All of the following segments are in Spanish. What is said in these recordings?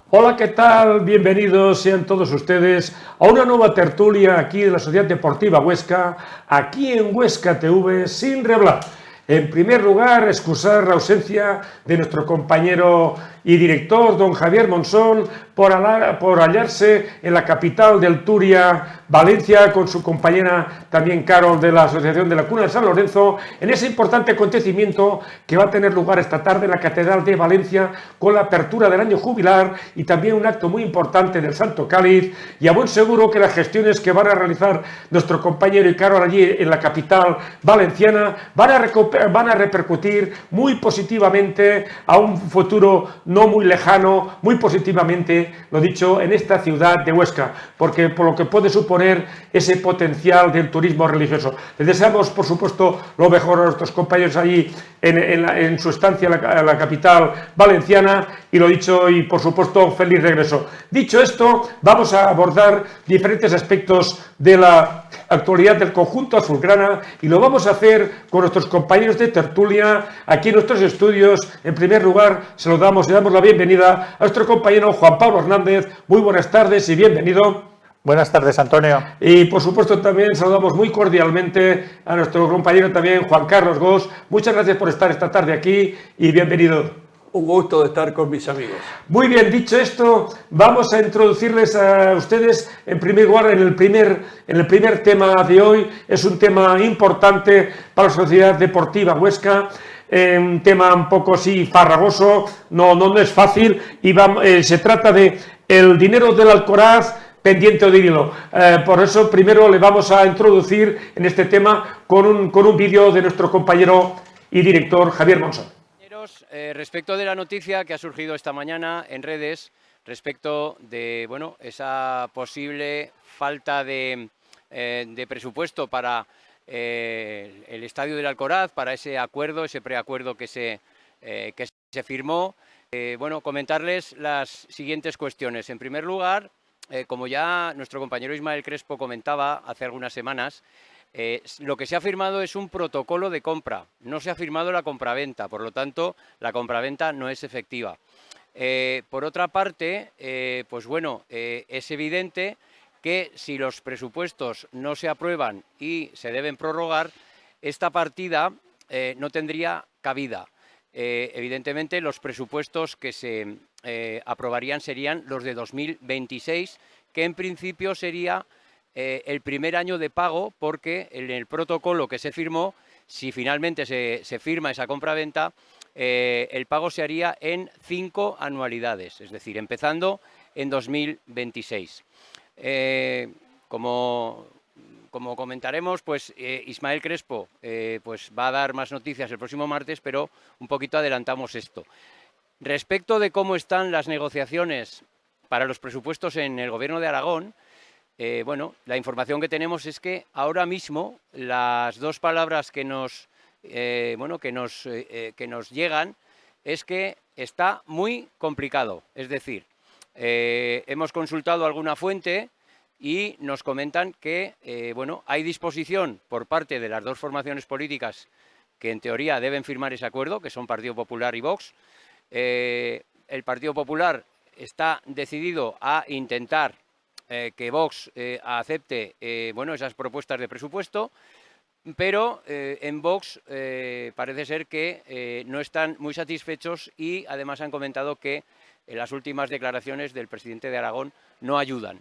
Hola, ¿qué tal? Bienvenidos sean todos ustedes a una nueva tertulia aquí de la Sociedad Deportiva Huesca, aquí en Huesca TV, sin reblar. En primer lugar, excusar la ausencia de nuestro compañero y director, don Javier Monsón, por hallarse en la capital del Turia, Valencia, con su compañera también Carol de la Asociación de la Cuna de San Lorenzo, en ese importante acontecimiento que va a tener lugar esta tarde en la Catedral de Valencia con la apertura del año jubilar y también un acto muy importante del Santo Cáliz, y a buen seguro que las gestiones que van a realizar nuestro compañero y Carol allí en la capital valenciana van a repercutir muy positivamente a un futuro no muy lejano, muy positivamente, lo dicho, en esta ciudad de Huesca, porque por lo que puede suponer ese potencial del turismo religioso. Les deseamos, por supuesto, lo mejor a nuestros compañeros allí en su estancia en la capital valenciana, y lo dicho, y por supuesto, feliz regreso. Dicho esto, vamos a abordar diferentes aspectos de la actualidad del conjunto azulgrana, y lo vamos a hacer con nuestros compañeros de tertulia aquí en nuestros estudios. En primer lugar, le damos la bienvenida a nuestro compañero Juan Pablo Hernández. Muy buenas tardes y bienvenido. Buenas tardes, Antonio. Y por supuesto también saludamos muy cordialmente a nuestro compañero también Juan Carlos Gos. Muchas gracias por estar esta tarde aquí y bienvenido. Un gusto de estar con mis amigos. Muy bien, dicho esto, vamos a introducirles a ustedes en primer lugar en el primer tema de hoy. Es un tema importante para la Sociedad Deportiva Huesca, un tema un poco así farragoso, no es fácil, y se trata de el dinero del Alcoraz pendiente o dinero. Por eso primero le vamos a introducir en este tema con un vídeo de nuestro compañero y director Javier Monsón. Respecto de la noticia que ha surgido esta mañana en redes, respecto de esa posible falta de presupuesto para el estadio del Alcoraz, para ese preacuerdo que se firmó, comentarles las siguientes cuestiones. En primer lugar, como ya nuestro compañero Ismael Crespo comentaba hace algunas semanas, lo que se ha firmado es un protocolo de compra, no se ha firmado la compraventa, por lo tanto, la compraventa no es efectiva. Por otra parte, es evidente que si los presupuestos no se aprueban y se deben prorrogar, esta partida no tendría cabida. Evidentemente, los presupuestos que se aprobarían serían los de 2026, que en principio sería el primer año de pago, porque en el protocolo que se firmó, si finalmente se firma esa compraventa, el pago se haría en 5 anualidades, es decir, empezando en 2026. Como comentaremos, pues Ismael Crespo pues va a dar más noticias el próximo martes, pero un poquito adelantamos esto. Respecto de cómo están las negociaciones para los presupuestos en el Gobierno de Aragón, la información que tenemos es que ahora mismo las dos palabras que nos llegan es que está muy complicado. Es decir, hemos consultado alguna fuente y nos comentan que hay disposición por parte de las dos formaciones políticas que en teoría deben firmar ese acuerdo, que son Partido Popular y Vox. El Partido Popular está decidido a intentar que Vox acepte esas propuestas de presupuesto, pero en Vox parece ser que no están muy satisfechos, y además han comentado que las últimas declaraciones del presidente de Aragón no ayudan.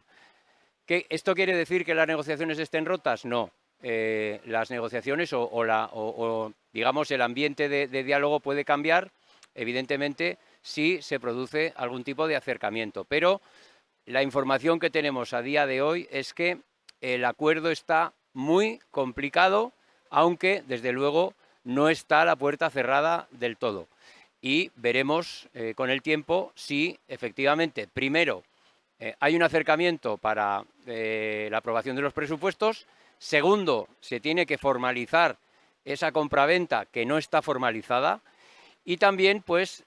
¿Esto quiere decir que las negociaciones estén rotas? No. Las negociaciones digamos el ambiente de diálogo puede cambiar, evidentemente, si se produce algún tipo de acercamiento, pero la información que tenemos a día de hoy es que el acuerdo está muy complicado, aunque desde luego no está la puerta cerrada del todo. Y veremos con el tiempo si efectivamente, primero, hay un acercamiento para la aprobación de los presupuestos. Segundo, se tiene que formalizar esa compraventa que no está formalizada. Y también, pues,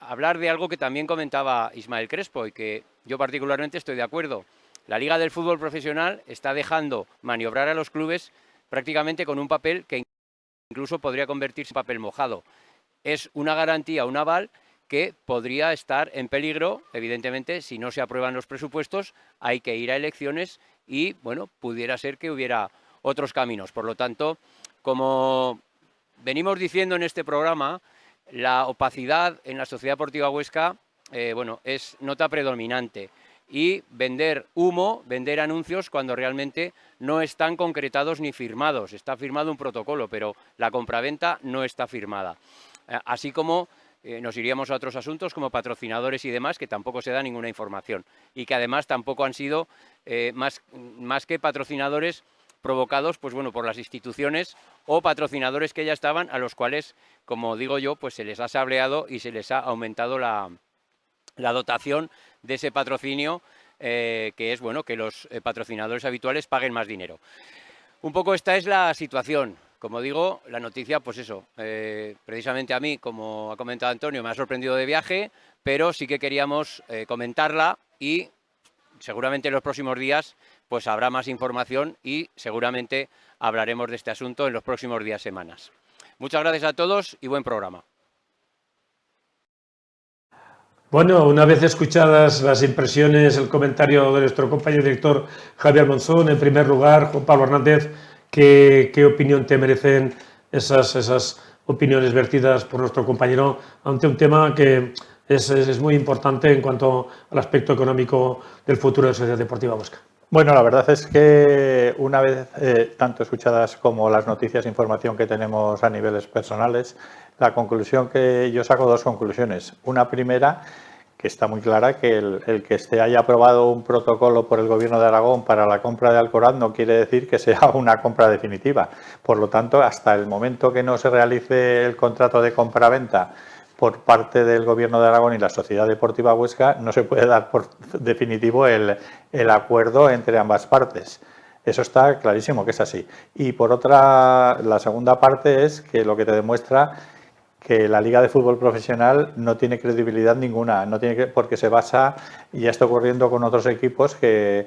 hablar de algo que también comentaba Ismael Crespo y que yo particularmente estoy de acuerdo. La Liga del Fútbol Profesional está dejando maniobrar a los clubes prácticamente con un papel que incluso podría convertirse en papel mojado. Es una garantía, un aval que podría estar en peligro. Evidentemente, si no se aprueban los presupuestos, hay que ir a elecciones y, bueno, pudiera ser que hubiera otros caminos. Por lo tanto, como venimos diciendo en este programa, la opacidad en la Sociedad Deportiva Huesca, bueno, es nota predominante. Y vender humo, vender anuncios cuando realmente no están concretados ni firmados. Está firmado un protocolo, pero la compraventa no está firmada. Así como nos iríamos a otros asuntos como patrocinadores y demás, que tampoco se da ninguna información. Y que además tampoco han sido más que patrocinadores provocados, pues bueno, por las instituciones o patrocinadores que ya estaban, a los cuales, como digo yo, pues se les ha sableado y se les ha aumentado la dotación de ese patrocinio, que es, bueno, que los patrocinadores habituales paguen más dinero. Un poco esta es la situación. Como digo, la noticia, pues eso, precisamente a mí, como ha comentado Antonio, me ha sorprendido de viaje, pero sí que queríamos comentarla y seguramente en los próximos días pues habrá más información y seguramente hablaremos de este asunto en los próximos días, semanas. Muchas gracias a todos y buen programa. Bueno, una vez escuchadas las impresiones, el comentario de nuestro compañero director Javier Monzón, en primer lugar, Juan Pablo Hernández, ¿qué opinión te merecen esas opiniones vertidas por nuestro compañero ante un tema que es muy importante en cuanto al aspecto económico del futuro de la Sociedad Deportiva Huesca? Bueno, la verdad es que una vez tanto escuchadas como las noticias e información que tenemos a niveles personales, la conclusión que yo saco, dos conclusiones. Una primera, que está muy clara, que el que haya aprobado un protocolo por el Gobierno de Aragón para la compra de Alcoraz no quiere decir que sea una compra definitiva. Por lo tanto, hasta el momento que no se realice el contrato de compra-venta por parte del Gobierno de Aragón y la Sociedad Deportiva Huesca, no se puede dar por definitivo el acuerdo entre ambas partes. Eso está clarísimo que es así. Y por otra, la segunda parte es que lo que te demuestra que la Liga de Fútbol Profesional no tiene credibilidad ninguna, porque se basa, y ya está ocurriendo con otros equipos que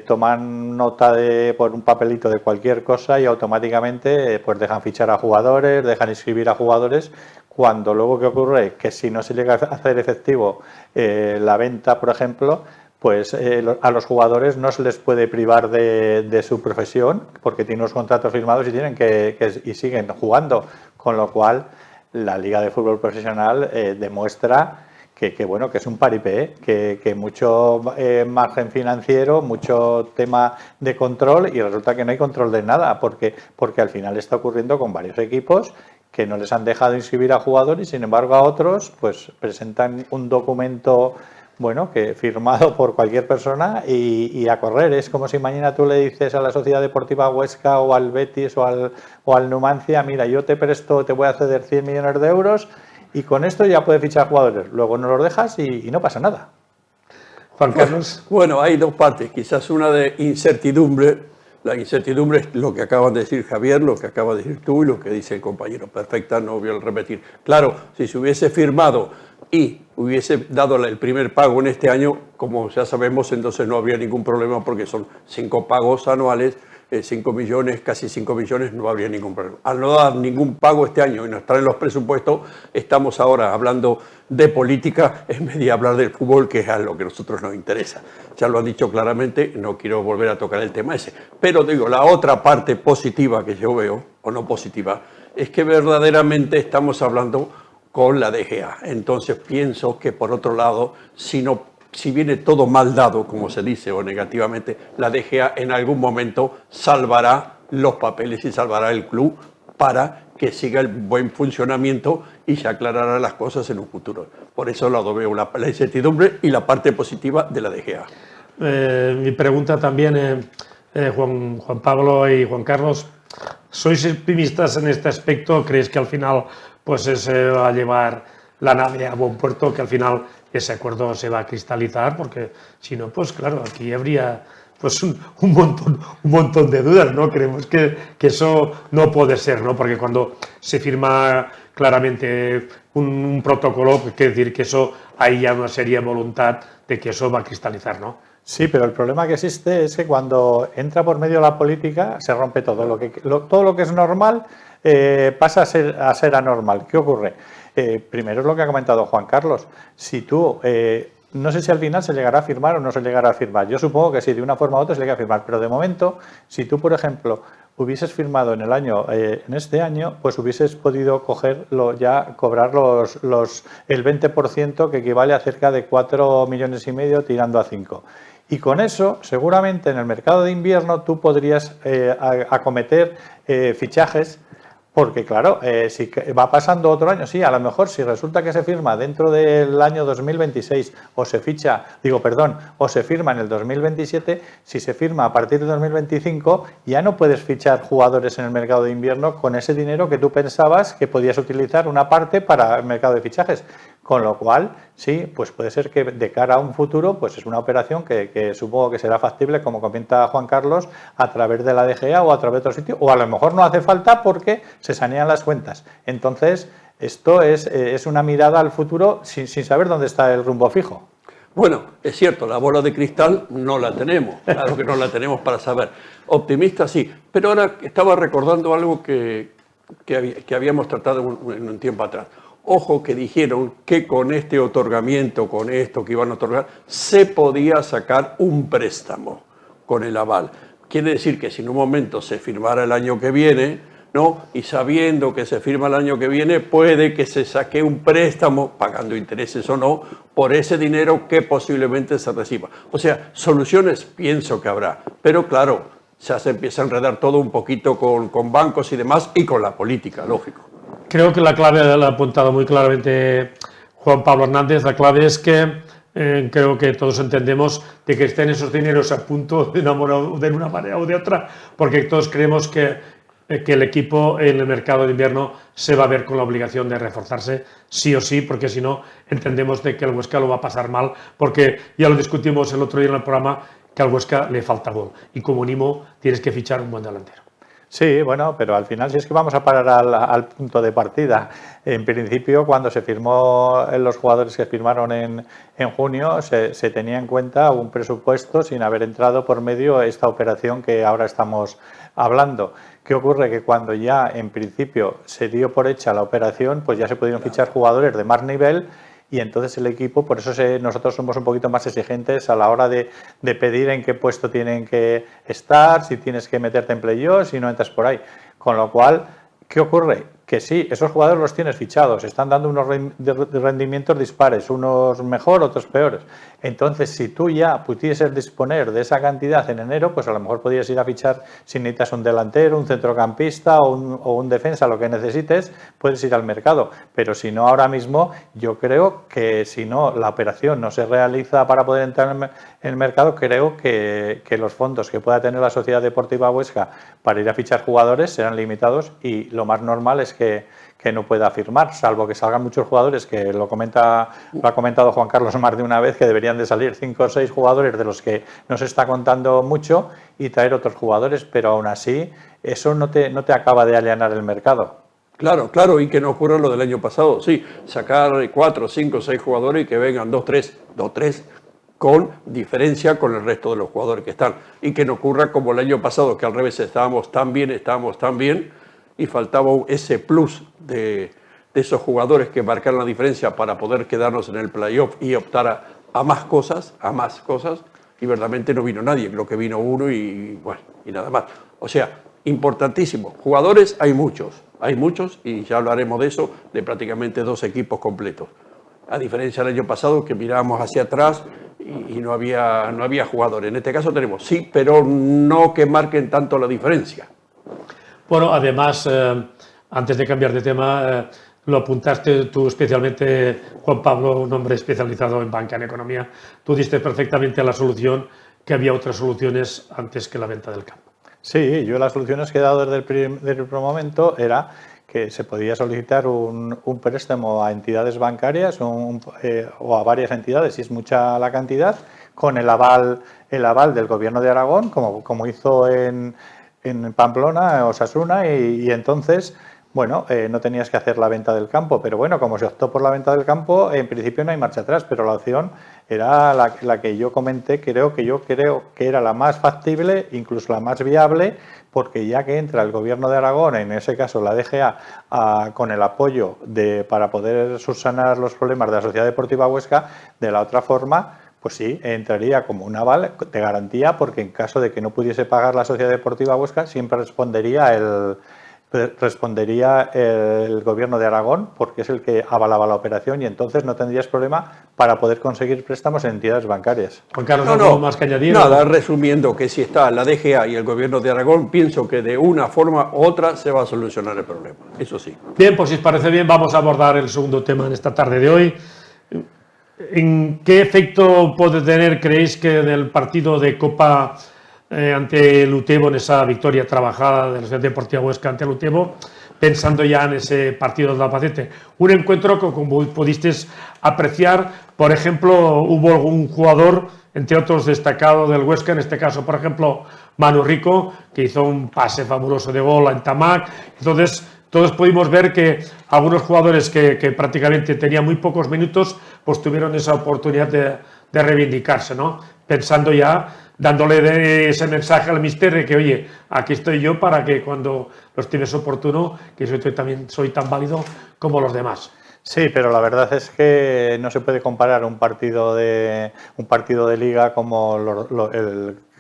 toman nota por un papelito de cualquier cosa y automáticamente pues dejan fichar a jugadores, dejan inscribir a jugadores, cuando luego ¿qué ocurre? Que si no se llega a hacer efectivo la venta, por ejemplo, pues a los jugadores no se les puede privar de su profesión porque tienen unos contratos firmados y tienen y siguen jugando, con lo cual la Liga de Fútbol Profesional demuestra que bueno, que es un paripé, que mucho margen financiero, mucho tema de control, y resulta que no hay control de nada, porque al final está ocurriendo con varios equipos que no les han dejado inscribir a jugadores y sin embargo a otros pues presentan un documento, bueno, que firmado por cualquier persona y a correr. Es como si mañana tú le dices a la Sociedad Deportiva Huesca o al Betis o al Numancia: mira, yo te presto, te voy a ceder 100 millones de euros y con esto ya puedes fichar jugadores. Luego no los dejas y no pasa nada. Juan Carlos. Bueno, hay dos partes. Quizás una de incertidumbre. La incertidumbre es lo que acaban de decir Javier, lo que acaba de decir tú y lo que dice el compañero. Perfecta, no voy a repetir. Claro, si se hubiese firmado y hubiese dado el primer pago en este año, como ya sabemos, entonces no habría ningún problema porque son 5 pagos anuales, 5 millones, casi 5 millones, no habría ningún problema. Al no dar ningún pago este año y no estar en los presupuestos, estamos ahora hablando de política en vez de hablar del fútbol, que es a lo que a nosotros nos interesa. Ya lo han dicho claramente, no quiero volver a tocar el tema ese. Pero digo, la otra parte positiva que yo veo, o no positiva, es que verdaderamente estamos hablando con la DGA. Entonces pienso que por otro lado, si viene todo mal dado, como se dice, o negativamente, la DGA en algún momento salvará los papeles y salvará el club para que siga el buen funcionamiento y se aclararán las cosas en un futuro. Por eso lo veo la incertidumbre y la parte positiva de la DGA. Mi pregunta también, Juan Pablo y Juan Carlos, ¿sois optimistas en este aspecto? ¿Creéis que al final pues se va a llevar la nave a buen puerto, que al final ese acuerdo se va a cristalizar? Porque si no, pues claro, aquí habría pues un montón de dudas, ¿no? Creemos que eso no puede ser, ¿no? Porque cuando se firma claramente un protocolo, pues quiere decir que eso hay ya una seria voluntad de que eso va a cristalizar, ¿no? Sí, pero el problema que existe es que cuando entra por medio la política se rompe todo. Todo lo que es normal pasa a ser anormal. ¿Qué ocurre? Primero es lo que ha comentado Juan Carlos. Si tú, no sé si al final se llegará a firmar o no se llegará a firmar. Yo supongo que sí, de una forma u otra se llega a firmar. Pero de momento, si tú, por ejemplo, hubieses firmado en este año, pues hubieses podido cobrar el 20%, que equivale a cerca de 4,5 millones tirando a 5. Y con eso, seguramente en el mercado de invierno tú podrías acometer fichajes. Porque claro, si va pasando otro año, sí, a lo mejor si resulta que se firma dentro del año 2026 o se firma en el 2027, si se firma a partir de 2025, ya no puedes fichar jugadores en el mercado de invierno con ese dinero que tú pensabas que podías utilizar una parte para el mercado de fichajes. Con lo cual, sí, pues puede ser que de cara a un futuro, pues es una operación que supongo que será factible, como comenta Juan Carlos, a través de la DGA o a través de otro sitio, o a lo mejor no hace falta porque se sanean las cuentas. Entonces, esto es una mirada al futuro sin saber dónde está el rumbo fijo. Bueno, es cierto, la bola de cristal no la tenemos, claro que no la tenemos para saber. Optimista sí, pero ahora estaba recordando algo que habíamos tratado en un tiempo atrás. Ojo que dijeron que con este otorgamiento, con esto que iban a otorgar, se podía sacar un préstamo con el aval. Quiere decir que si en un momento se firmara el año que viene, ¿no? Y sabiendo que se firma el año que viene, puede que se saque un préstamo, pagando intereses o no, por ese dinero que posiblemente se reciba. O sea, soluciones pienso que habrá, pero claro, ya se empieza a enredar todo un poquito con bancos y demás, y con la política, lógico. Creo que la clave la ha apuntado muy claramente Juan Pablo Hernández. La clave es que creo que todos entendemos de que estén esos dineros a punto de una manera u de otra, porque todos creemos que el equipo en el mercado de invierno se va a ver con la obligación de reforzarse sí o sí, porque si no entendemos de que el Huesca lo va a pasar mal, porque ya lo discutimos el otro día en el programa, que al Huesca le falta gol y como mínimo tienes que fichar un buen delantero. Sí, bueno, pero al final si es que vamos a parar al punto de partida. En principio, cuando se firmó, los jugadores que firmaron en junio, se tenía en cuenta un presupuesto sin haber entrado por medio esta operación que ahora estamos hablando. ¿Qué ocurre? Que cuando ya en principio se dio por hecha la operación, pues ya se pudieron fichar jugadores de más nivel. Y entonces el equipo, por eso nosotros somos un poquito más exigentes a la hora de pedir en qué puesto tienen que estar, si tienes que meterte en playoffs, si no entras por ahí. Con lo cual, ¿qué ocurre? Que sí, esos jugadores los tienes fichados, están dando unos rendimientos dispares, unos mejor, otros peores. Entonces, si tú ya pudieses disponer de esa cantidad en enero, pues a lo mejor podrías ir a fichar, si necesitas un delantero, un centrocampista o un defensa, lo que necesites, puedes ir al mercado. Pero si no, ahora mismo, yo creo que si no, la operación no se realiza para poder entrar en el mercado, creo que los fondos que pueda tener la Sociedad Deportiva Huesca para ir a fichar jugadores serán limitados y lo más normal es que no pueda firmar, salvo que salgan muchos jugadores, que lo ha comentado Juan Carlos más de una vez, que deberían de salir 5 o 6 jugadores de los que no se está contando mucho y traer otros jugadores, pero aún así eso no te acaba de allanar el mercado. Claro, claro, y que no ocurra lo del año pasado, sí, sacar 4, 5, 6 jugadores y que vengan 2, 3, con diferencia con el resto de los jugadores que están, y que no ocurra como el año pasado, que al revés estábamos tan bien, y faltaba ese plus de esos jugadores que marcaran la diferencia para poder quedarnos en el playoff y optar a más cosas, y verdaderamente no vino nadie, creo que vino uno y bueno, y nada más. O sea, importantísimo. Jugadores hay muchos, y ya hablaremos de eso, de prácticamente 2 equipos completos. A diferencia del año pasado, que mirábamos hacia atrás y no había jugadores. En este caso tenemos, sí, pero no que marquen tanto la diferencia. Bueno, además, antes de cambiar de tema, lo apuntaste tú especialmente, Juan Pablo, un hombre especializado en banca, en economía. Tú diste perfectamente la solución, que había otras soluciones antes que la venta del campo. Sí, yo las soluciones que he dado desde el primer momento era que se podía solicitar un préstamo a entidades bancarias o a varias entidades, si es mucha la cantidad, con el aval del Gobierno de Aragón, como hizo en Pamplona, Osasuna, y entonces bueno, no tenías que hacer la venta del campo, pero bueno, como se optó por la venta del campo, en principio no hay marcha atrás, pero la opción era la que yo comenté, yo creo que era la más factible, incluso la más viable, porque ya que entra el Gobierno de Aragón, en ese caso la DGA, con el apoyo para poder subsanar los problemas de la Sociedad Deportiva Huesca, de la otra forma, pues sí, entraría como un aval de garantía, porque en caso de que no pudiese pagar la Sociedad Deportiva Huesca, siempre respondería el Gobierno de Aragón, porque es el que avalaba la operación, y entonces no tendrías problema para poder conseguir préstamos en entidades bancarias. Juan Carlos, ¿algo más que añadir? Nada, resumiendo, que si está la DGA y el Gobierno de Aragón, pienso que de una forma u otra se va a solucionar el problema, eso sí. Bien, pues si os parece bien, vamos a abordar el segundo tema en esta tarde de hoy. ¿En qué efecto puede tener, creéis, que del partido de Copa ante el Utebo, en esa victoria trabajada de la Sociedad Deportiva Huesca ante el Utebo, pensando ya en ese partido de Albacete? Un encuentro que, como pudisteis apreciar, por ejemplo, hubo algún jugador, entre otros destacado del Huesca, en este caso, por ejemplo, Manu Rico, que hizo un pase fabuloso de gol en Tamac. Entonces, todos pudimos ver que algunos jugadores que prácticamente tenían muy pocos minutos, pues tuvieron esa oportunidad de reivindicarse, ¿no? Pensando ya, dándole ese mensaje al míster de que, oye, aquí estoy yo para que cuando lo estimes oportuno, que yo también soy tan válido como los demás. Sí, pero la verdad es que no se puede comparar un partido de liga como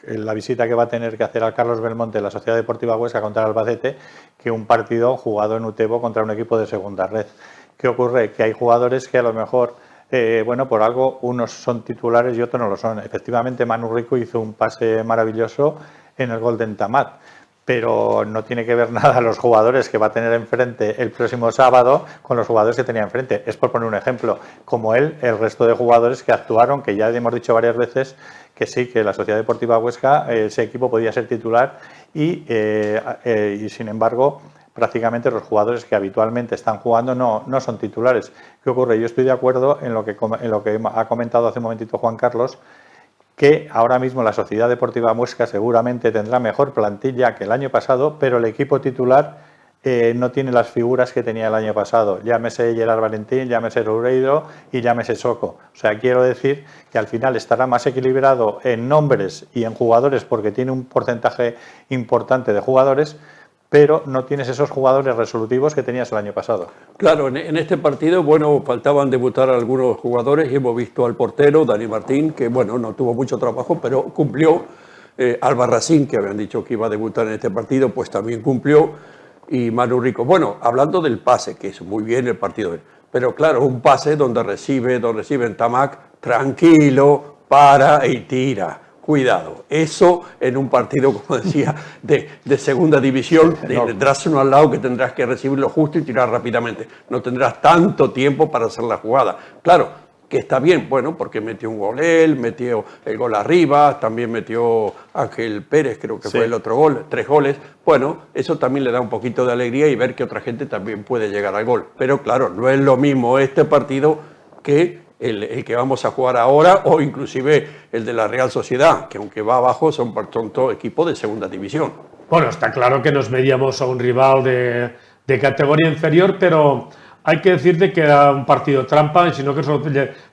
la visita que va a tener que hacer al Carlos Belmonte la Sociedad Deportiva Huesca contra el Albacete, que un partido jugado en Utebo contra un equipo de segunda red. ¿Qué ocurre? Que hay jugadores que a lo mejor, bueno, por algo unos son titulares y otros no lo son. Efectivamente, Manu Rico hizo un pase maravilloso en el gol de Entamat, pero no tiene que ver nada los jugadores que va a tener enfrente el próximo sábado con los jugadores que tenía enfrente. Es por poner un ejemplo. Como él, el resto de jugadores que actuaron, que ya hemos dicho varias veces que sí, que la Sociedad Deportiva Huesca, ese equipo podía ser titular y sin embargo, prácticamente los jugadores que habitualmente están jugando no son titulares. ¿Qué ocurre? Yo estoy de acuerdo en lo que ha comentado hace un momentito Juan Carlos, que ahora mismo la Sociedad Deportiva Huesca seguramente tendrá mejor plantilla que el año pasado, pero el equipo titular no tiene las figuras que tenía el año pasado. Llámese Gerard Valentín, llámese Loureiro y llámese Soco. O sea, quiero decir que al final estará más equilibrado en nombres y en jugadores, porque tiene un porcentaje importante de jugadores, pero no tienes esos jugadores resolutivos que tenías el año pasado. Claro, en este partido, bueno, faltaban debutar algunos jugadores y hemos visto al portero, Dani Martín, que bueno, no tuvo mucho trabajo, pero cumplió. Albarracín, que habían dicho que iba a debutar en este partido, pues también cumplió. Y Manu Rico. Bueno, hablando del pase, que es muy bien el partido, pero claro, un pase donde recibe en Tamac, tranquilo, para y tira. Cuidado, eso en un partido, como decía, de segunda división, tendrás uno al lado que tendrás que recibirlo justo y tirar rápidamente. No tendrás tanto tiempo para hacer la jugada. Claro, que está bien, bueno, porque metió un gol él, metió el gol arriba, también metió Ángel Pérez, creo que fue el otro gol, 3 goles. Bueno, eso también le da un poquito de alegría y ver que otra gente también puede llegar al gol. Pero claro, no es lo mismo este partido que el que vamos a jugar ahora, o inclusive el de la Real Sociedad, que aunque va abajo son todo equipos de segunda división. Bueno, está claro que nos medíamos a un rival de categoría inferior, pero hay que decirte que era un partido trampa, y si no, que solo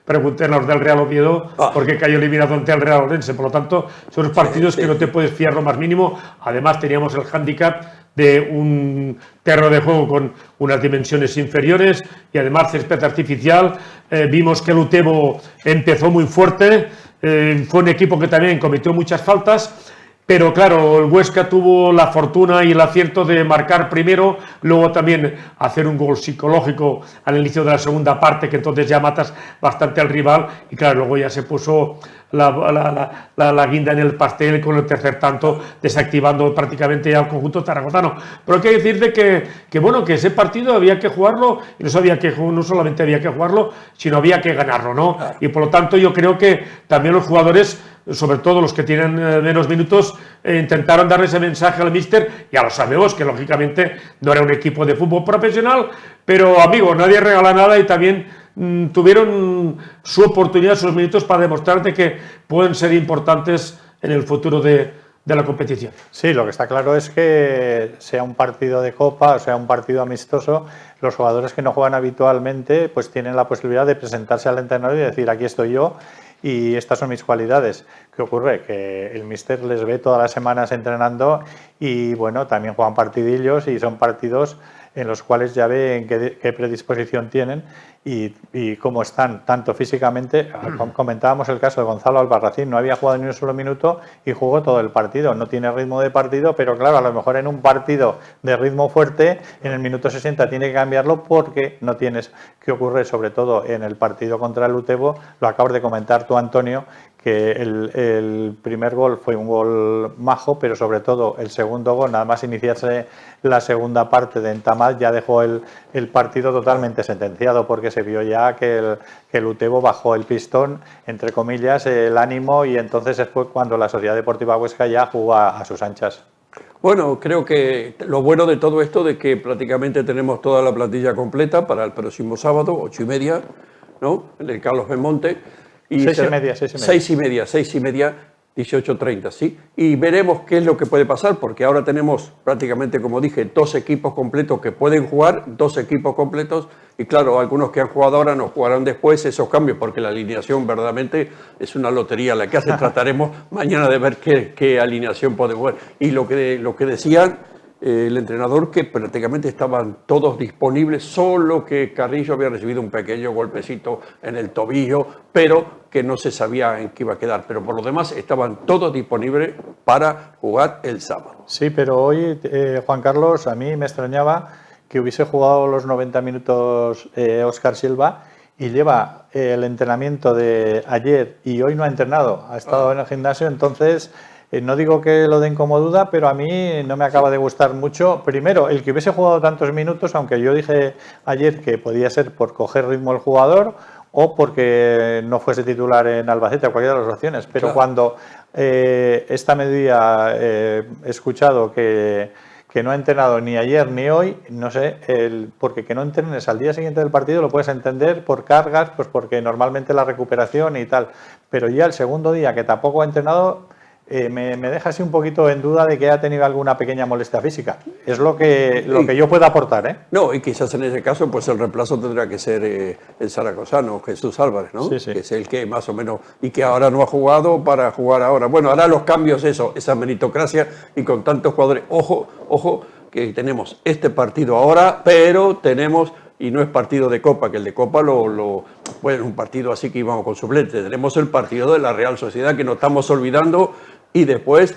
pregunten los del Real Oviedo, porque cayó eliminado ante el Real Orense. Por lo tanto, son los partidos que no te puedes fiar lo más mínimo. Además, teníamos el hándicap de un terreno de juego con unas dimensiones inferiores y además césped artificial. Vimos que el Utebo empezó muy fuerte, fue un equipo que también cometió muchas faltas. Pero claro, el Huesca tuvo la fortuna y el acierto de marcar primero, luego también hacer un gol psicológico al inicio de la segunda parte, que entonces ya matas bastante al rival, y claro, luego ya se puso la guinda en el pastel con el tercer tanto, desactivando prácticamente ya el conjunto zaragozano. Pero hay que decirte que bueno, que ese partido había que jugarlo, y no solamente había que jugarlo, sino había que ganarlo, ¿no? Y por lo tanto yo creo que también los jugadores, sobre todo los que tienen menos minutos, intentaron darle ese mensaje al míster. Ya lo sabemos que lógicamente no era un equipo de fútbol profesional, pero amigos, nadie regala nada, y también tuvieron su oportunidad, sus minutos para demostrarte que pueden ser importantes en el futuro de de la competición. Sí, lo que está claro es que sea un partido de copa o sea un partido amistoso, los jugadores que no juegan habitualmente pues tienen la posibilidad de presentarse al entrenador y decir aquí estoy yo y estas son mis cualidades. ¿Qué ocurre? Que el míster les ve todas las semanas entrenando y bueno, también juegan partidillos y son partidos en los cuales ya ven qué predisposición tienen y cómo están, tanto físicamente. Comentábamos el caso de Gonzalo Albarracín, no había jugado ni un solo minuto y jugó todo el partido. No tiene ritmo de partido, pero claro, a lo mejor en un partido de ritmo fuerte, en el minuto 60 tiene que cambiarlo porque no tienes. ¿Qué ocurre? Sobre todo en el partido contra el Utebo, lo acabas de comentar tú, Antonio, que el primer gol fue un gol majo, pero sobre todo el segundo gol, nada más iniciarse la segunda parte de Entamad, ya dejó el partido totalmente sentenciado, porque se vio ya que el Utebo bajó el pistón, entre comillas, el ánimo, y entonces fue cuando la Sociedad Deportiva Huesca ya jugó a sus anchas. Bueno, creo que lo bueno de todo esto de que prácticamente tenemos toda la plantilla completa para el próximo sábado, 8:30, ¿no? En el Carlos Belmonte. 6:30, 18:30, ¿sí? Y veremos qué es lo que puede pasar, porque ahora tenemos prácticamente, como dije, 2 equipos completos que pueden jugar, 2 equipos completos, y claro, algunos que han jugado ahora no jugarán después esos cambios, porque la alineación verdaderamente es una lotería la que hace. Trataremos mañana de ver qué alineación podemos ver. Y lo que decían el entrenador, que prácticamente estaban todos disponibles, solo que Carrillo había recibido un pequeño golpecito en el tobillo, pero que no se sabía en qué iba a quedar. Pero por lo demás estaban todos disponibles para jugar el sábado. Sí, pero hoy, Juan Carlos, a mí me extrañaba que hubiese jugado los 90 minutos Óscar Silva y lleva el entrenamiento de ayer y hoy no ha entrenado, ha estado en el gimnasio, entonces... No digo que lo den como duda, pero a mí no me acaba de gustar mucho. Primero, el que hubiese jugado tantos minutos, aunque yo dije ayer que podía ser por coger ritmo el jugador o porque no fuese titular en Albacete, cualquiera de las opciones. Pero claro, cuando esta medida he escuchado que no ha entrenado ni ayer ni hoy, no sé, porque que no entrenes al día siguiente del partido lo puedes entender por cargas, pues porque normalmente la recuperación y tal. Pero ya el segundo día que tampoco ha entrenado... me deja así un poquito en duda de que haya tenido alguna pequeña molestia física. Es lo que yo puedo aportar, ¿eh? No, y quizás en ese caso pues el reemplazo tendrá que ser el zaragozano, Jesús Álvarez, ¿no? Sí, sí. Que es el que más o menos, y que ahora no ha jugado para jugar ahora. Bueno, hará los cambios, esa meritocracia, y con tantos jugadores. Ojo, que tenemos este partido ahora, pero tenemos... Y no es partido de Copa, que el de Copa bueno, un partido así que íbamos con suplentes. Tenemos el partido de la Real Sociedad, que nos estamos olvidando, y después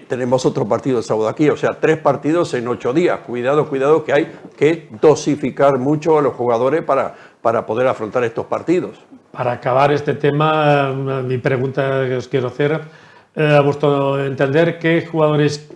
tenemos otro partido el sábado aquí. O sea, 3 partidos en 8 días. Cuidado, que hay que dosificar mucho a los jugadores para poder afrontar estos partidos. Para acabar este tema, mi pregunta que os quiero hacer, a vuestro entender, ¿qué jugadores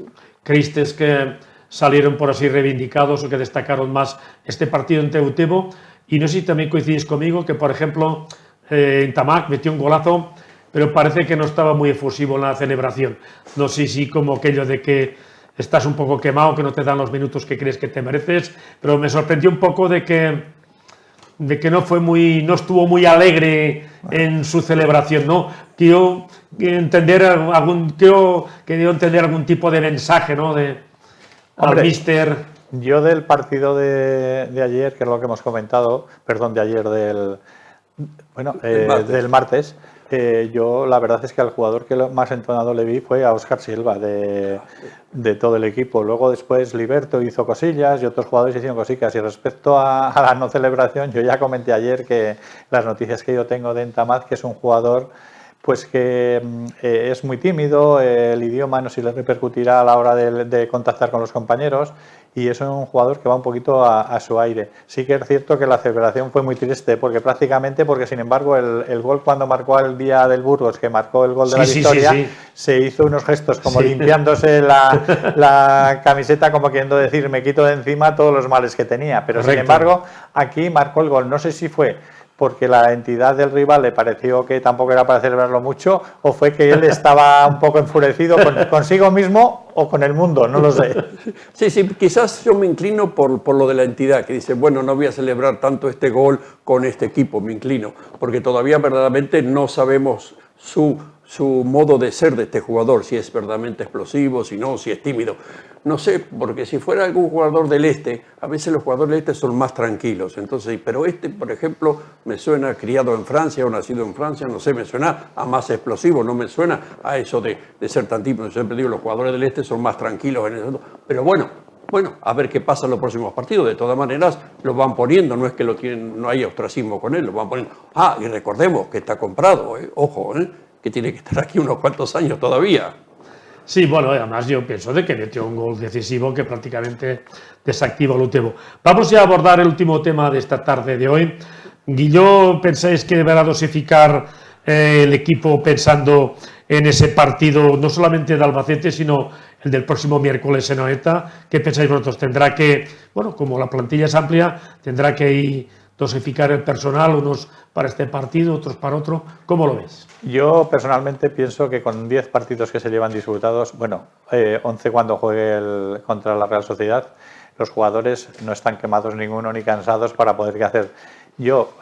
creísteis que salieron por así reivindicados o que destacaron más este partido en Utebo? Y no sé si también coincidís conmigo que, por ejemplo, Entamad metió un golazo, pero parece que no estaba muy efusivo en la celebración. No sé si como aquello de que estás un poco quemado, que no te dan los minutos que crees que te mereces, pero me sorprendió un poco de que no estuvo muy alegre en su celebración, ¿no? Quiero entender algún tipo de mensaje, ¿no? Hombre, al míster. Yo del partido de ayer, que es lo que hemos comentado, del martes, yo la verdad es que al jugador que más entonado le vi fue a Óscar Silva de todo el equipo. Luego después Liberto hizo cosillas y otros jugadores hicieron cosillas. Y respecto a la no celebración, yo ya comenté ayer que las noticias que yo tengo de Entamad, que es un jugador pues que es muy tímido, el idioma no se le repercutirá a la hora de contactar con los compañeros, y es un jugador que va un poquito a su aire. Sí que es cierto que la celebración fue muy triste, porque sin embargo el gol cuando marcó el día del Burgos, que marcó el gol de la victoria, se hizo unos gestos como limpiándose la camiseta, como queriendo decir, me quito de encima todos los males que tenía. Pero sin embargo aquí marcó el gol. No sé si fue porque la entidad del rival le pareció que tampoco era para celebrarlo mucho, o fue que él estaba un poco enfurecido consigo mismo o con el mundo, no lo sé. Sí, quizás yo me inclino por lo de la entidad, que dice, bueno, no voy a celebrar tanto este gol con este equipo, me inclino, porque todavía verdaderamente no sabemos su su modo de ser de este jugador, si es verdaderamente explosivo, si no, si es tímido. No sé, porque si fuera algún jugador del este, a veces los jugadores del este son más tranquilos. Entonces, pero este, por ejemplo, me suena criado en Francia o nacido en Francia, no sé, me suena a más explosivo, no me suena a eso de ser tan tímido. Siempre digo, los jugadores del este son más tranquilos en eso. Pero bueno, a ver qué pasa en los próximos partidos. De todas maneras, lo van poniendo, no es que lo tienen, no hay ostracismo con él, lo van poniendo. Ah, y recordemos que está comprado, ojo, que tiene que estar aquí unos cuantos años todavía. Sí, bueno, además yo pienso de que metió un gol decisivo que prácticamente desactiva el Utebo. Vamos ya a abordar el último tema de esta tarde de hoy. Guilló, ¿pensáis que deberá dosificar el equipo pensando en ese partido, no solamente de Albacete, sino el del próximo miércoles en Anoeta? ¿Qué pensáis vosotros? ¿Tendrá que, bueno, como la plantilla es amplia, tendrá que ir dosificar el personal, unos para este partido, otros para otro? ¿Cómo lo ves? Yo personalmente pienso que con 10 partidos que se llevan disputados, 11 cuando juegue contra la Real Sociedad, los jugadores no están quemados ninguno ni cansados para poder hacer. Yo,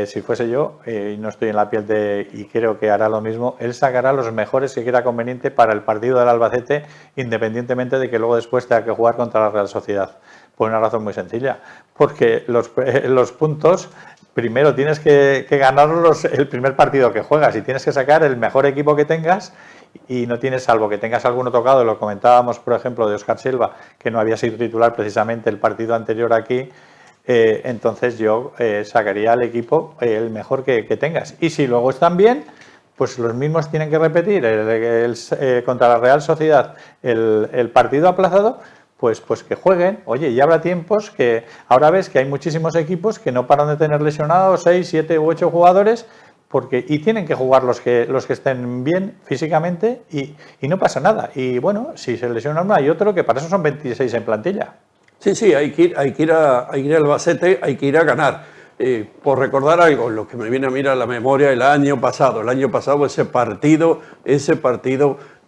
si fuese yo, y no estoy en la piel y creo que hará lo mismo, él sacará los mejores que quiera conveniente para el partido del Albacete, independientemente de que luego después tenga que jugar contra la Real Sociedad. Por una razón muy sencilla, porque los puntos, primero tienes que ganarlos el primer partido que juegas y tienes que sacar el mejor equipo que tengas y no tienes, salvo que tengas alguno tocado, lo comentábamos por ejemplo de Óscar Silva, que no había sido titular precisamente el partido anterior aquí, entonces yo sacaría al equipo el mejor que tengas. Y si luego están bien, pues los mismos tienen que repetir contra la Real Sociedad el partido aplazado. Pues que jueguen. Oye, y habrá tiempos que ahora ves que hay muchísimos equipos que no paran de tener lesionados 6, 7 u 8 jugadores y tienen que jugar los que estén bien físicamente y no pasa nada. Y bueno, si se lesiona uno hay otro, que para eso son 26 en plantilla. Sí, hay que ir a Albacete, hay que ir a ganar. Por recordar algo, lo que me viene a mirar a la memoria, el año pasado ese partido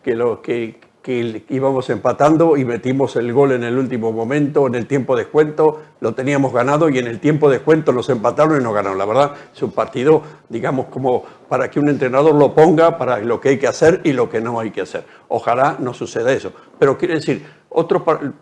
que íbamos empatando y metimos el gol en el último momento, en el tiempo de descuento, lo teníamos ganado y en el tiempo de descuento nos empataron y nos ganaron. La verdad, es un partido, digamos, como para que un entrenador lo ponga para lo que hay que hacer y lo que no hay que hacer. Ojalá no suceda eso. Pero quiere decir,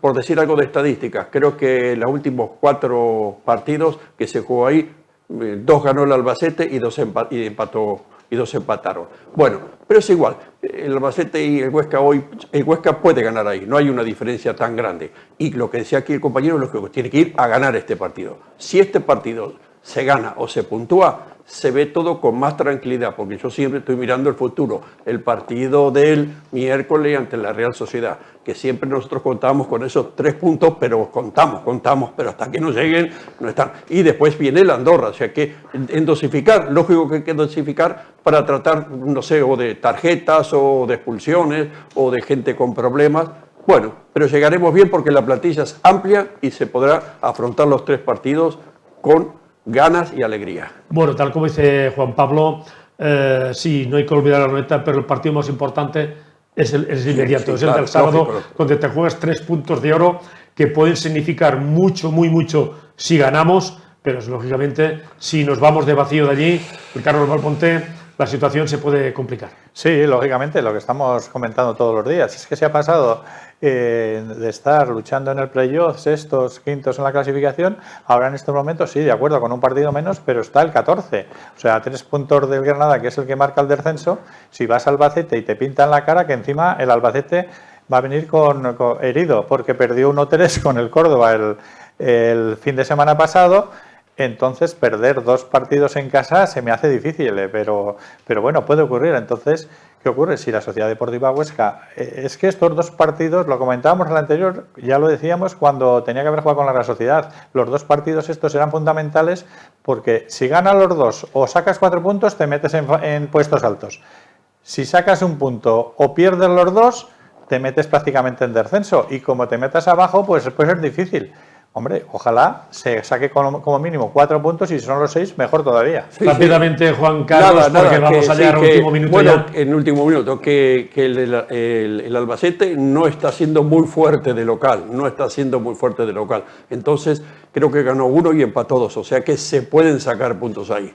por decir algo de estadísticas, creo que los últimos 4 partidos que se jugó ahí, 2 ganó el Albacete y 2 empataron. Bueno, pero es igual. El Albacete y el Huesca puede ganar ahí. No hay una diferencia tan grande. Y lo que decía aquí el compañero, lo que tiene que ir a ganar este partido. Si este partido se gana o se puntúa, se ve todo con más tranquilidad, porque yo siempre estoy mirando el futuro. El partido del miércoles ante la Real Sociedad, que siempre nosotros contamos con esos 3 puntos, pero contamos, pero hasta que no lleguen, no están. Y después viene el Andorra, o sea que en dosificar, lógico que hay que dosificar para tratar, no sé, o de tarjetas, o de expulsiones, o de gente con problemas. Bueno, pero llegaremos bien porque la plantilla es amplia y se podrá afrontar los 3 partidos con ganas y alegría. Bueno, tal como dice Juan Pablo, sí, no hay que olvidar la Anoeta, pero el partido más importante es el inmediato, es el del sábado, lógico, donde te juegas 3 puntos de oro que pueden significar mucho, muy mucho si ganamos, pero lógicamente si nos vamos de vacío de allí, el Carlos Valponte, la situación se puede complicar. Sí, lógicamente, lo que estamos comentando todos los días es que se ha pasado de estar luchando en el playoff, 6º, 5º en la clasificación, ahora en estos momentos sí, de acuerdo, con un partido menos, pero está el 14, o sea, 3 puntos del Granada, que es el que marca el descenso. Si vas al Albacete y te pintan la cara, que encima el Albacete va a venir con herido, porque perdió 1-3 con el Córdoba el fin de semana pasado. Entonces, perder 2 partidos en casa se me hace difícil, pero bueno, puede ocurrir. Entonces, ¿qué ocurre? Si la Sociedad Deportiva Huesca... es que estos 2 partidos, lo comentábamos en el anterior, ya lo decíamos cuando tenía que haber jugado con la Real Sociedad, los 2 partidos estos eran fundamentales porque si ganan los 2 o sacas 4 puntos, te metes en puestos altos. Si sacas un punto o pierdes los 2, te metes prácticamente en descenso y como te metas abajo, pues puede ser difícil. Hombre, ojalá se saque como mínimo 4 puntos y si son los 6, mejor todavía. Sí, rápidamente, Juan Carlos, porque vamos allá al último minuto. Bueno, en último minuto, que el Albacete no está siendo muy fuerte de local, Entonces, creo que ganó 1 y empató 2, o sea que se pueden sacar puntos ahí.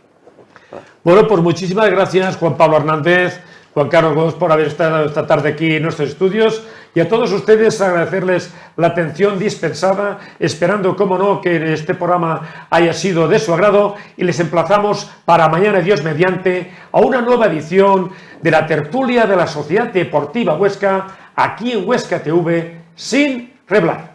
Bueno, pues muchísimas gracias, Juan Pablo Hernández, Juan Carlos Gómez, por haber estado esta tarde aquí en nuestros estudios, y a todos ustedes agradecerles la atención dispensada, esperando, como no, que este programa haya sido de su agrado, y les emplazamos para mañana, Dios mediante, a una nueva edición de la tertulia de la Sociedad Deportiva Huesca, aquí en Huesca TV, sin reblar.